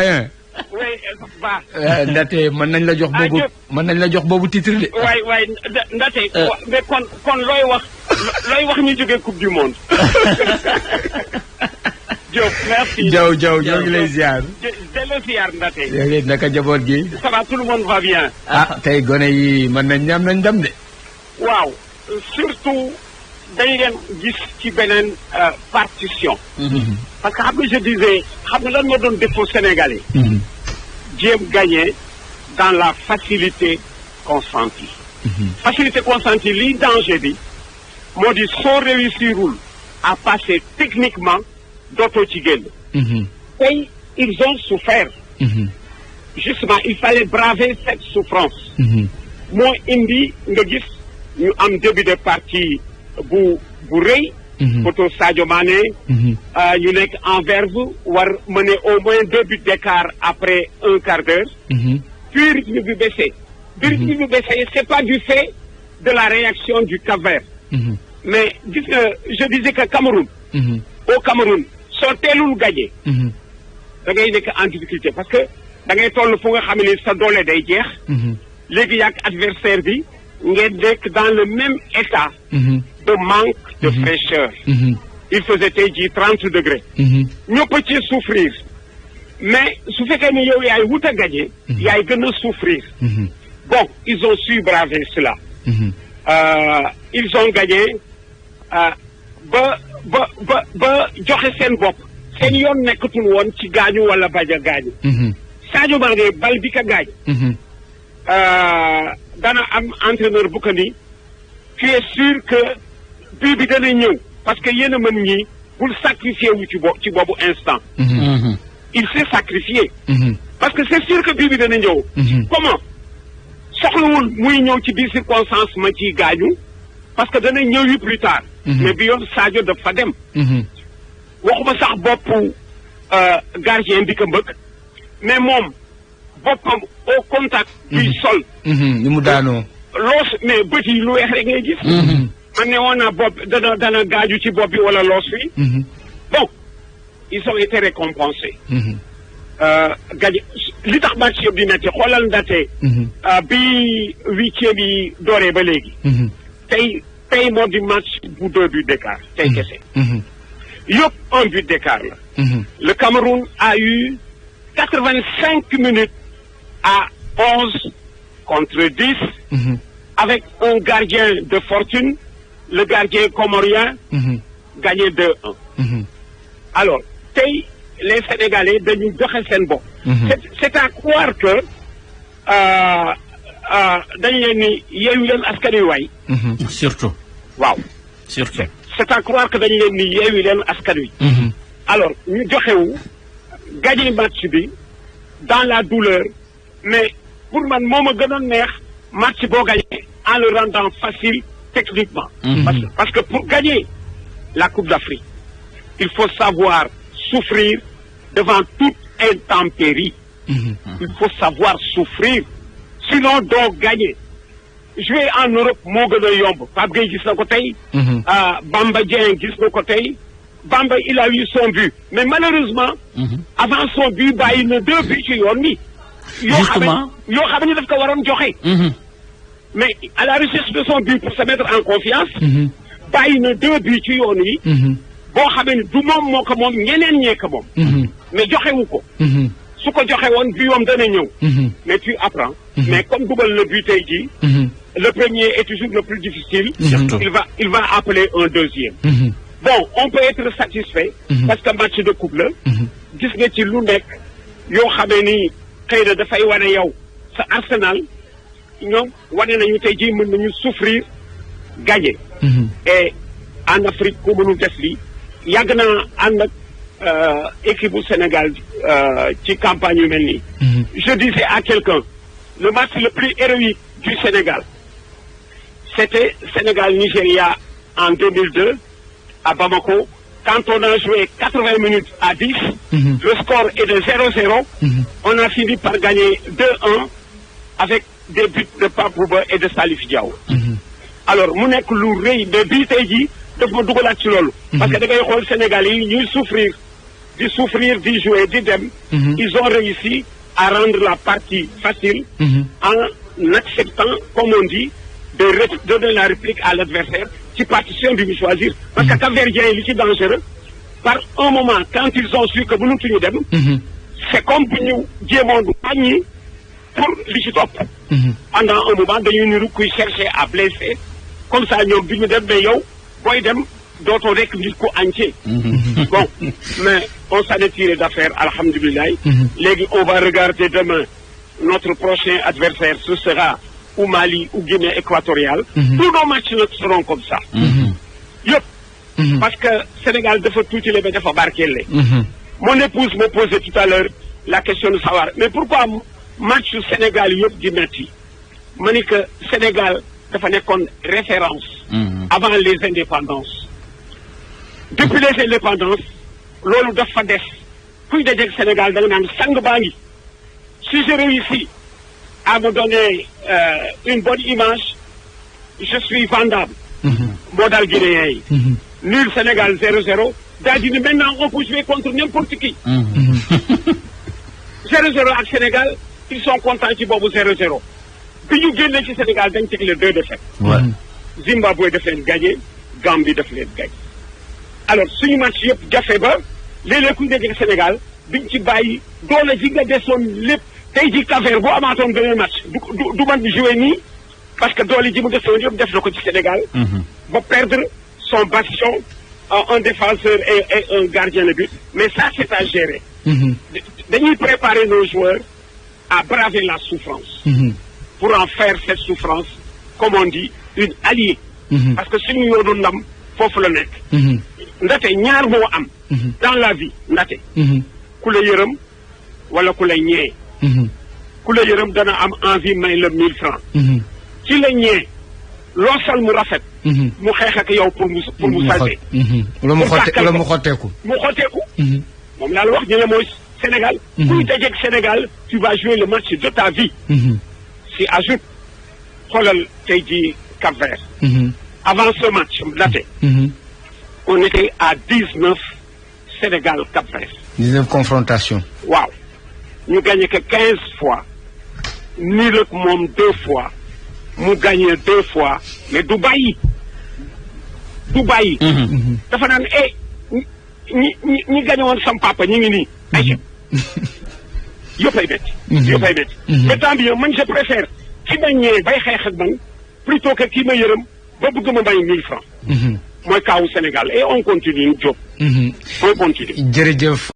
à 1. oui baax. Ndaxte mën nañ la jox boobu mën nañ la jox boobu titre de. waay Ndaxte. mais kon looy wax ñu jógee coupe du monde. Diop merci. Diaw ñoo ngi lay ziar. delloo ziar Ndaxte. léegi naka jaboot gi. ça va tout le monde va bien. tey gone yi mën nañ ñam nañ dem de. waaw surtout dañ leen gis ci beneen partition. parce que xam nga je disais xam nga lan moo doon défaut sénégalais. jéem gagner dans la facilité consentie. facilité consentie liy danger bi moo di soo réussirul à passer techniquement dootoo ci génn. tey ils ont souffert. justement il fallait braver cette souffrance. moo indi nga gis ñu am début de partie bu rëy. photo Sadio Mané. ñu nekk en verve war mener au moins 2 buts d'écart après un quart d'heure. puis rythme bi baissé. rythme bi baissé c'est pas du fait de la réaction du Cap-Vert. mais gis nga je disais que Cameroun. au Cameroun soo teelul gagné. da ngay nekk en difficulté parce que da ngay toll fu nga xam ne sa doole day jeex. léegi yàgg adversaire bi ngeen nekk dans le même état. de manque de fraîcheur. il faisait tey jii 30 degrés. ñëpp ci souffrir. mais su fekkee ni yow yaay wut a gagné. yaay gën a souffrir. bon ils ont su braver cela. ils ont gagné ba joxe seen bopp. seen yoon nekkatul woon ci gaañu wala bañ a gaañu. Sadio Mané bal bi ka gaañ. dana am entraîneur bu ko ni tu es sûr que bii bi dana ñëw parce que yéen a mën ñii bul sacrifier wu ci boobu instant. il s'est sacrifié. parce que c'est sûr que bii bi dana ñëw. comment soxlawul muy ñëw ci biir circonstance ma ciy gaañu parce que dana ñëw yu plus tard. mais bi yoon Sadio dafa dem. waxuma sax boppu gardien bi ko mbëkk mais moom boppam au contact du sol. ni mu daanoo. loos mais bët yi lu weex rek ngay gis. man ne woon naa bopp dana gaaju ci bopp bi wala loos wi. bon ils ont été récompensés. gaje li tax match yëpp di metti xoolal ndate. bi 8e yi dooree ba léegi. tey moo di match bu 2 buts d'écart tey kese. yëpp 1 but d'écart la. le Cameroun a eu 85 minutes à 11 contre 10. avec un gardien de fortune, le gardien comorien, gagné 2-1. Alors, les Sénégalais dañu joxe seen bopp. C'est à croire que dañu leen ni Yewwi Leen Askan Wi waay. surtout. waaw. surtout. C'est à croire que dañu leen ni Yewwi Leen Askan Wi. alors ñu joxewu gagné match bi dans la douleur mais pour man moo ma gënoon neex match boo gagné en le rendant facile techniquement. Parce que pour gagner la Coupe d'Afrique, il faut savoir souffrir devant toute intempérie. Il faut savoir souffrir. Sinon, doo gagner. Jouer en Europe moo gën a yomb. Pape Gueye gis na ko tey. Bamba Dieng gis na ko tey. Bamba il a eu son but. Mais malheureusement, avant son but, bàyyi na 2 buts ci yoon bi. Justement. yoo xam ne daf ko waroon joxe. mais à la recherche de son but pour se mettre en confiance. bàyyi na 2 buts ci yoon yi. boo xamee ne du moom moo ko moom ñeneen ñee ko moom. mais joxewu ko. su ko joxe woon bi yoom dana ñëw. mais tu apprends. mais comme dugal na but tey jii. le premier est toujours le plus difficile. il va appeler un deuxième. bon on peut être satisfait. parce que match de coupe la. gis nga ci lu nekk yoo xamee ni xëy na dafay wane yow sa Arsenal ñoom wane nañu tey jii mën nañu souffrir gagner. et en Afrique ku mënul def lii yàgg naa ànd ak équipe bu Sénégal ci campagne yu mel nii. je disais à quelqu'un le match le plus héroïque du Sénégal c'était Sénégal-Nigeria en 2002 à Bamako. Quand on a joué 80 minutes à 10, le score est de 0-0. On a fini par gagner 2-1 avec des buts de Pape Bouba et de Salif Diao. Alors, mu nekk lu rëy mais bii tey jii daf ma dugalaat ci loolu. parce que da ngay xool Sénégal yi ñuy souffrir di souffrir, di jouer, di dem. Ils ont réussi à rendre la partie facile en acceptant, comme on dit, de donner la réplique à l'adversaire ci partition bi mu choisir. Parce que Cap-Verdien yi li ci dangereux par un moment quand ils ont su que mënatuñu dem. C'est comme bu ñu jéemoon wàññi pour li ci topp. Pendant un moment dañuy niru kuy chercher à blesser comme ça ñoom bi ñu dem mais yow booy dem dootoo rek nit ku entier. Bon mais on s'en est tiré d'affaire alhamdulilah. Léegi on va regarder demain notre prochain adversaire ce sera ou Mali ou Guinée équatoriale. Tous nos matchs seront comme ça. Yëpp. Parce que Sénégal dafa tuuti le ba dafa barkeel. Mon épouse me posait tout à l'heure la question de savoir mais pourquoi match Sénégal yëpp di metti ma ni que Sénégal dafa nekkoon référence avant les indépendances. Depuis les indépendances loolu dafa des kuy dajeeg Sénégal da nga naan sang baa ngi si je réussis à me donner une bonne image je suis vendable. moo daal Guinéen yi. Nul Sénégal 0-0 daal di ne maintenant on peut jouer contre n'importe qui. 0-0 ak Sénégal ils sont contents ci boobu 0-0 bi ñu génnee ci Sénégal dañ teg le 2 défaites. Zimbabwe daf leen gagné Gambie daf leen gagné. Alors suñu match yëpp jafe ba léeg-léeg ku nekk Sénégal biñ ci bàyyi doole ji nga desoon lépp tey ji Cap-Vert bu amaatoon beneen match du man jouer nii parce que doole ji mu desoon yëpp def na ko ci Sénégal. ba perdre son bastion un défenseur et un gardien de but mais ça c'est à gérer. Dañuy préparer nos joueurs à braver la souffrance. Pour en faire cette souffrance comme on dit une alliée. Parce que suñu yoonu ndam foofu la nekk. Ndate ñaar moo am. Dans la vie ndate. ku la yërëm wala ku la ñee. ku la yërëm dana am envie may la 1000 francs. ci la ñee loo sol mu rafet. mu xeex ak yow pour mu salte. wala mu xotteeku. mu xotteeku. moom laa la wax ñu ne mooy Sénégal. kuy dajeeg Sénégal tu vas jouer le match de ta vie. si ajoute xoolal tey jii Cap-Vert. avant ce match ndate. on était à 19 Sénégal Cap-Vert. 19 confrontations. waaw ñu gagné que 15 fois nul ak moom 2 fois mu gagné 2 fois mais du bàyyi. dafa naan ñi gagné woon sam papa ñi ngi nii. ayca yëppay métti. yëppay métti. mais tant bien man je préfère ki ma ñëwee bay xeex ak man plutôt que ki ma yërëm ba bëgg ma may 1000 francs. mooy kaawu Sénégal et on continue Diop. on continue. jërëjëf.